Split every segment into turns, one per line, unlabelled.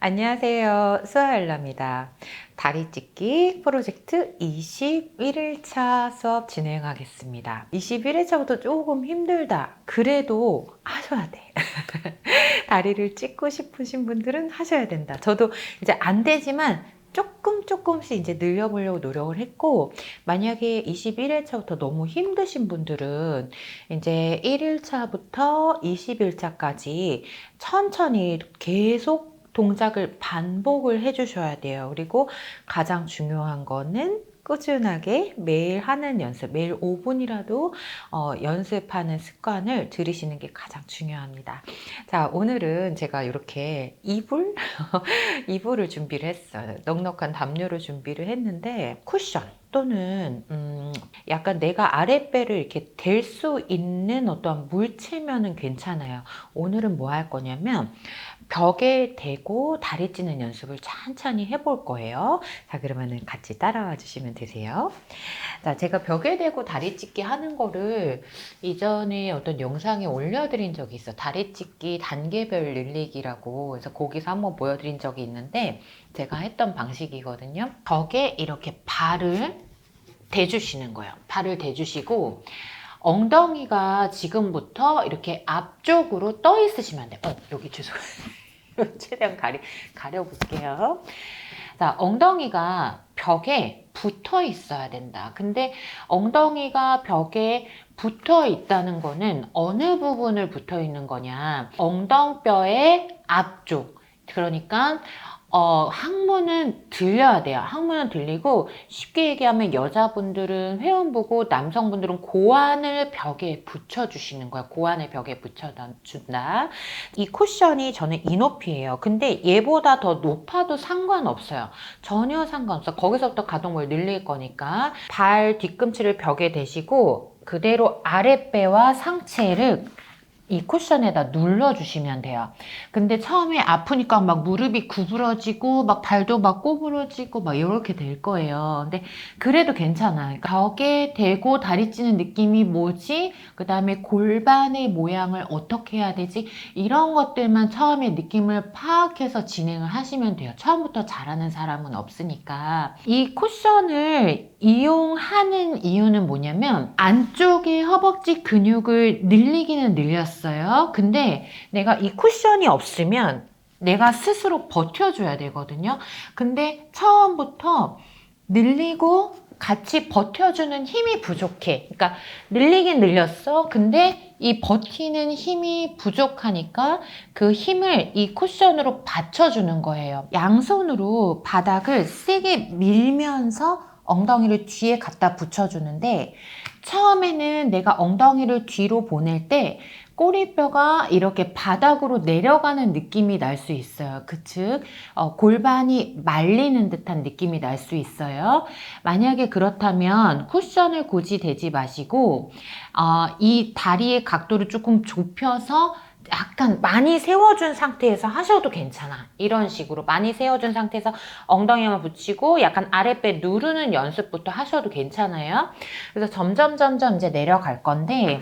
안녕하세요. 수아엘라입니다. 다리 찢기 프로젝트 21일차 수업 진행하겠습니다. 21일차부터 조금 힘들다. 그래도 하셔야 돼. 다리를 찢고 싶으신 분들은 하셔야 된다. 저도 이제 안 되지만 조금씩 이제 늘려보려고 노력을 했고, 만약에 21일차부터 너무 힘드신 분들은 이제 1일차부터 20일차까지 천천히 계속 동작을 반복을 해주셔야 돼요. 그리고 가장 중요한 거는 꾸준하게 매일 하는 연습, 매일 5분이라도 연습하는 습관을 들이시는 게 가장 중요합니다. 자, 오늘은 제가 이렇게 이불? 이불을 준비를 했어요. 넉넉한 담요를 준비를 했는데 쿠션 또는 약간 내가 아랫배를 이렇게 댈 수 있는 어떠한 물체면은 괜찮아요. 오늘은 뭐 할 거냐면 벽에 대고 다리 찢는 연습을 천천히 해볼 거예요. 자, 그러면은 같이 따라와 주시면 되세요. 자, 제가 벽에 대고 다리 찢기 하는 거를 이전에 어떤 영상에 올려드린 적이 있어. 다리 찢기 단계별 늘리기라고. 그래서 거기서 한번 보여드린 적이 있는데, 제가 했던 방식이거든요. 벽에 이렇게 발을 대주시는 거예요. 발을 대주시고, 엉덩이가 지금부터 이렇게 앞쪽으로 떠 있으시면 돼요. 여기 죄송해요. 최대한 가려볼게요. 자, 엉덩이가 벽에 붙어 있어야 된다. 근데 엉덩이가 벽에 붙어 있다는 거는 어느 부분을 붙어 있는 거냐? 엉덩뼈의 앞쪽. 그러니까 항문은 들려야 돼요. 항문은 들리고, 쉽게 얘기하면 여자분들은 회원부고 남성분들은 고환을 벽에 붙여주시는 거야. 고환을 벽에 붙여준다. 이 쿠션이 저는 이 높이에요. 근데 얘보다 더 높아도 상관없어요. 전혀 상관없어. 거기서부터 가동을 늘릴 거니까 발 뒤꿈치를 벽에 대시고 그대로 아랫배와 상체를 이 쿠션에다 눌러주시면 돼요. 근데 처음에 아프니까 막 무릎이 구부러지고 막 발도 막 꼬부러지고 막 이렇게 될 거예요. 근데 그래도 괜찮아요. 벽에 대고 다리 찌는 느낌이 뭐지? 그 다음에 골반의 모양을 어떻게 해야 되지? 이런 것들만 처음에 느낌을 파악해서 진행을 하시면 돼요. 처음부터 잘하는 사람은 없으니까. 이 쿠션을 이용하는 이유는 뭐냐면 안쪽에 허벅지 근육을 늘리기는 늘렸어요. 근데 내가 이 쿠션이 없으면 내가 스스로 버텨줘야 되거든요. 근데 처음부터 늘리고 같이 버텨주는 힘이 부족해. 그러니까 늘리긴 늘렸어. 근데 이 버티는 힘이 부족하니까 그 힘을 이 쿠션으로 받쳐주는 거예요. 양손으로 바닥을 세게 밀면서 엉덩이를 뒤에 갖다 붙여주는데, 처음에는 내가 엉덩이를 뒤로 보낼 때 꼬리뼈가 이렇게 바닥으로 내려가는 느낌이 날 수 있어요. 즉 골반이 말리는 듯한 느낌이 날 수 있어요. 만약에 그렇다면 쿠션을 굳이 대지 마시고 이 다리의 각도를 조금 좁혀서 약간 많이 세워준 상태에서 하셔도 괜찮아. 이런 식으로 많이 세워준 상태에서 엉덩이만 붙이고 약간 아랫배 누르는 연습부터 하셔도 괜찮아요. 그래서 점점 이제 내려갈 건데,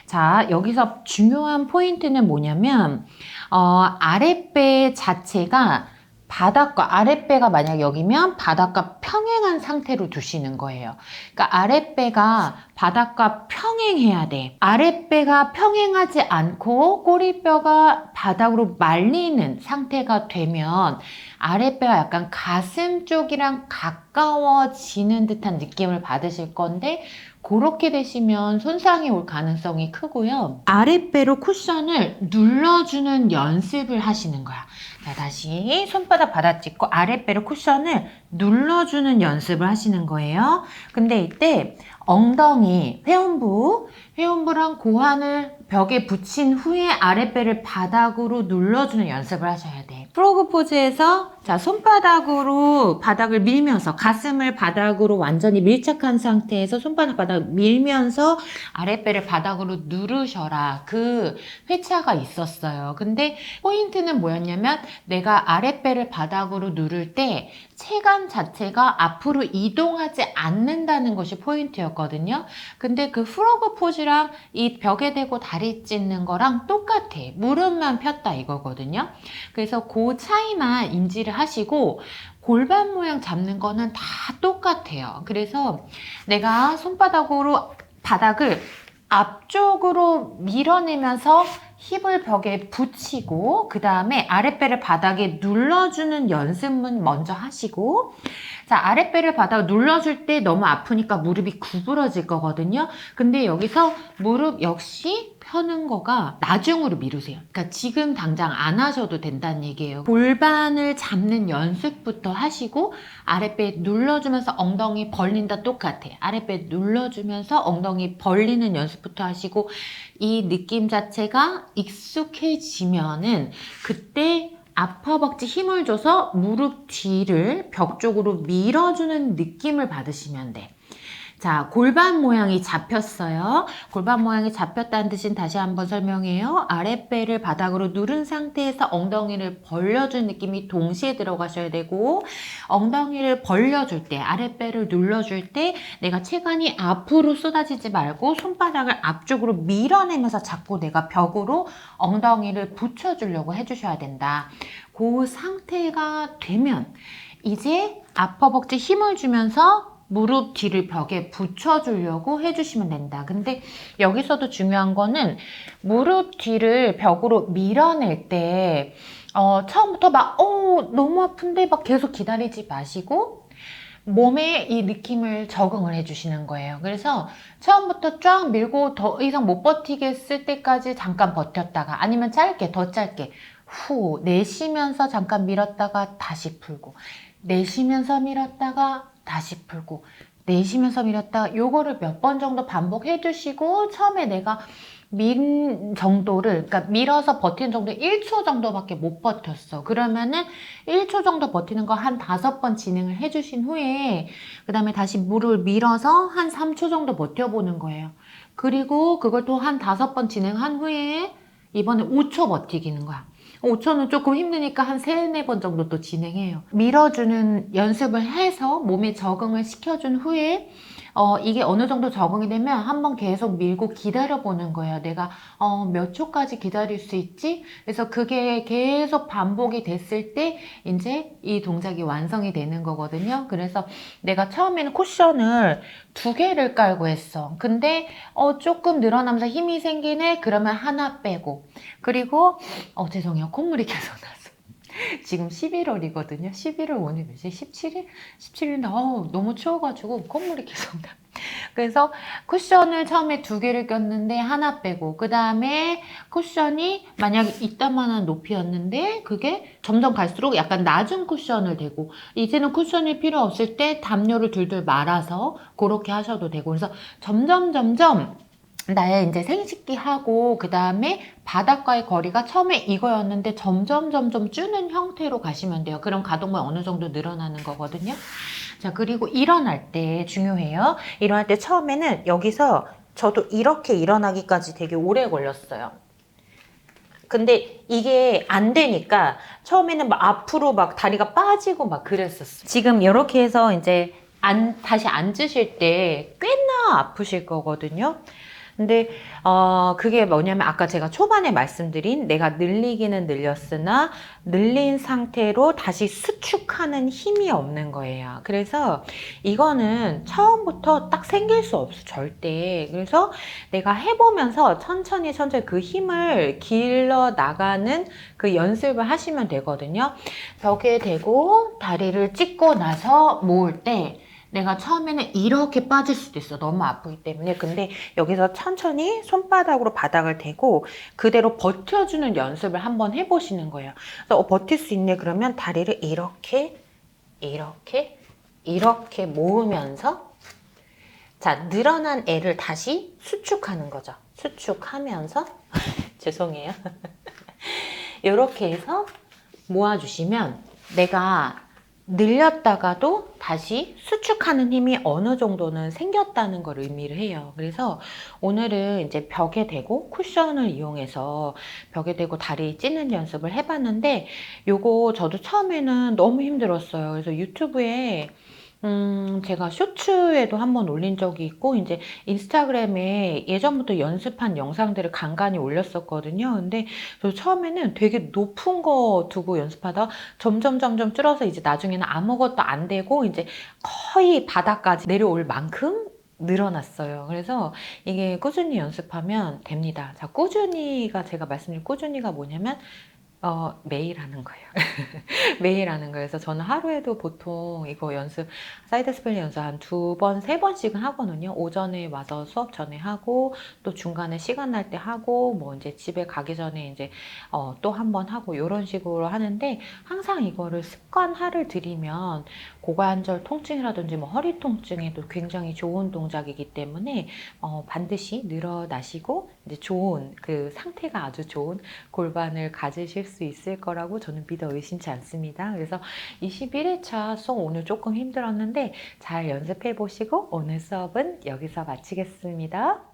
자, 여기서 중요한 포인트는 뭐냐면 아랫배 자체가 바닥과 아랫배가 만약 여기면 바닥과 평행한 상태로 두시는 거예요. 그러니까 아랫배가 바닥과 평행해야 돼. 아랫배가 평행하지 않고 꼬리뼈가 바닥으로 말리는 상태가 되면 아랫배가 약간 가슴 쪽이랑 가까워지는 듯한 느낌을 받으실 건데, 그렇게 되시면 손상이 올 가능성이 크고요. 아랫배로 쿠션을 눌러주는 연습을 하시는 거야. 자, 다시 손바닥 받아찍고 아랫배로 쿠션을 눌러주는 연습을 하시는 거예요. 근데 이때 엉덩이, 회음부랑 고환을 벽에 붙인 후에 아랫배를 바닥으로 눌러주는 연습을 하셔야 돼. 프로그 포즈에서 자, 손바닥으로 바닥을 밀면서 가슴을 바닥으로 완전히 밀착한 상태에서 손바닥 바닥 밀면서 아랫배를 바닥으로 누르셔라. 그 회차가 있었어요. 근데 포인트는 뭐였냐면 내가 아랫배를 바닥으로 누를 때 체간 자체가 앞으로 이동하지 않는다는 것이 포인트였거든요. 근데 그 프로그 포즈랑 이 벽에 대고 다리 찢는 거랑 똑같아. 무릎만 폈다 이거거든요. 그래서 그 차이만 인지를 하시고 골반 모양 잡는 거는 다 똑같아요. 그래서 내가 손바닥으로 바닥을 앞쪽으로 밀어내면서 힙을 벽에 붙이고 그 다음에 아랫배를 바닥에 눌러주는 연습은 먼저 하시고, 자, 아랫배를 바닥 눌러줄 때 너무 아프니까 무릎이 구부러질 거거든요. 근데 여기서 무릎 역시 펴는 거가 나중으로 미루세요. 그러니까 지금 당장 안 하셔도 된다는 얘기예요. 골반을 잡는 연습부터 하시고 아랫배 눌러주면서 엉덩이 벌린다 똑같아. 아랫배 눌러주면서 엉덩이 벌리는 연습부터 하시고 이 느낌 자체가 익숙해지면은 그때 앞허벅지 힘을 줘서 무릎 뒤를 벽 쪽으로 밀어주는 느낌을 받으시면 돼. 자, 골반 모양이 잡혔어요. 골반 모양이 잡혔다는 뜻은 다시 한번 설명해요. 아랫배를 바닥으로 누른 상태에서 엉덩이를 벌려준 느낌이 동시에 들어가셔야 되고, 엉덩이를 벌려줄 때, 아랫배를 눌러줄 때 내가 체간이 앞으로 쏟아지지 말고 손바닥을 앞쪽으로 밀어내면서 자꾸 내가 벽으로 엉덩이를 붙여주려고 해주셔야 된다. 그 상태가 되면 이제 앞허벅지 힘을 주면서 무릎 뒤를 벽에 붙여주려고 해주시면 된다. 근데 여기서도 중요한 거는 무릎 뒤를 벽으로 밀어낼 때 처음부터 막 너무 아픈데 막 계속 기다리지 마시고 몸에 이 느낌을 적응을 해주시는 거예요. 그래서 처음부터 쫙 밀고 더 이상 못 버티겠을 때까지 잠깐 버텼다가 아니면 짧게 더 짧게 후 내쉬면서 잠깐 밀었다가 다시 풀고 내쉬면서 밀었다가 다시 풀고 내쉬면서 밀었다가 요거를 몇 번 정도 반복해 주시고 처음에 내가 민 정도를 그러니까 밀어서 버티는 정도 1초 정도밖에 못 버텼어. 그러면은 1초 정도 버티는 거 한 5번 진행을 해 주신 후에 그 다음에 다시 물을 밀어서 한 3초 정도 버텨보는 거예요. 그리고 그걸 또 한 5번 진행한 후에 이번에 5초 버티기는 거야. 5초는 조금 힘드니까 한 3, 4번 정도 또 진행해요. 밀어주는 연습을 해서 몸에 적응을 시켜준 후에 이게 어느 정도 적응이 되면 한번 계속 밀고 기다려보는 거예요. 내가 몇 초까지 기다릴 수 있지? 그래서 그게 계속 반복이 됐을 때 이제 이 동작이 완성이 되는 거거든요. 그래서 내가 처음에는 쿠션을 2개를 깔고 했어. 근데 조금 늘어나면서 힘이 생기네? 그러면 하나 빼고 그리고 죄송해요. 콧물이 계속 나서. 지금 11월이거든요. 11월 오늘 몇시? 17일? 17일인데 너무 추워가지고 콧물이 계속 나. 그래서 쿠션을 처음에 2개를 꼈는데 하나 빼고 그 다음에 쿠션이 만약에 이따만한 높이였는데 그게 점점 갈수록 약간 낮은 쿠션을 대고 이제는 쿠션이 필요 없을 때 담요를 둘둘 말아서 그렇게 하셔도 되고 그래서 점점 나의 이제 생식기 하고 그 다음에 바닥과의 거리가 처음에 이거였는데 점점 주는 형태로 가시면 돼요. 그럼 가동만 어느 정도 늘어나는 거거든요. 자, 그리고 일어날 때 중요해요. 일어날 때 처음에는 여기서 저도 이렇게 일어나기까지 되게 오래 걸렸어요. 근데 이게 안 되니까 처음에는 막 앞으로 막 다리가 빠지고 막 그랬었어요. 지금 이렇게 해서 이제 다시 앉으실 때 꽤나 아프실 거거든요. 근데 그게 뭐냐면 아까 제가 초반에 말씀드린 내가 늘리기는 늘렸으나 늘린 상태로 다시 수축하는 힘이 없는 거예요. 그래서 이거는 처음부터 딱 생길 수 없어 절대. 그래서 내가 해보면서 천천히 그 힘을 길러 나가는 그 연습을 하시면 되거든요. 벽에 대고 다리를 찢고 나서 모을 때 내가 처음에는 이렇게 빠질 수도 있어. 너무 아프기 때문에. 근데 여기서 천천히 손바닥으로 바닥을 대고 그대로 버텨주는 연습을 한번 해보시는 거예요. 그래서 버틸 수 있네 그러면 다리를 이렇게 모으면서 자, 늘어난 애를 다시 수축하는 거죠. 수축하면서 죄송해요. 이렇게 해서 모아주시면 내가 늘렸다가도 다시 수축하는 힘이 어느 정도는 생겼다는 걸 의미를 해요. 그래서 오늘은 이제 벽에 대고 쿠션을 이용해서 벽에 대고 다리 찢는 연습을 해봤는데 요거 저도 처음에는 너무 힘들었어요. 그래서 유튜브에 제가 쇼츠에도 한번 올린 적이 있고, 이제 인스타그램에 예전부터 연습한 영상들을 간간히 올렸었거든요. 근데 저 처음에는 되게 높은 거 두고 연습하다가 점점 줄어서 이제 나중에는 아무것도 안 되고, 이제 거의 바닥까지 내려올 만큼 늘어났어요. 그래서 이게 꾸준히 연습하면 됩니다. 자, 꾸준히가 제가 말씀드린 꾸준히가 뭐냐면, 매일 하는 거예요. 매일 하는 거예요. 그래서 저는 하루에도 보통 이거 연습, 사이드 스플릿 연습 한 2번, 3번씩은 하거든요. 오전에 와서 수업 전에 하고, 또 중간에 시간 날 때 하고, 뭐 이제 집에 가기 전에 이제, 또 한 번 하고, 이런 식으로 하는데, 항상 이거를 습관화를 들이면, 고관절 통증이라든지 뭐 허리 통증에도 굉장히 좋은 동작이기 때문에, 반드시 늘어나시고, 이제 좋은, 그 상태가 아주 좋은 골반을 가지실 수 있을 거라고 저는 믿어 의심치 않습니다. 그래서 21회차 수업 오늘 조금 힘들었는데 잘 연습해 보시고 오늘 수업은 여기서 마치겠습니다.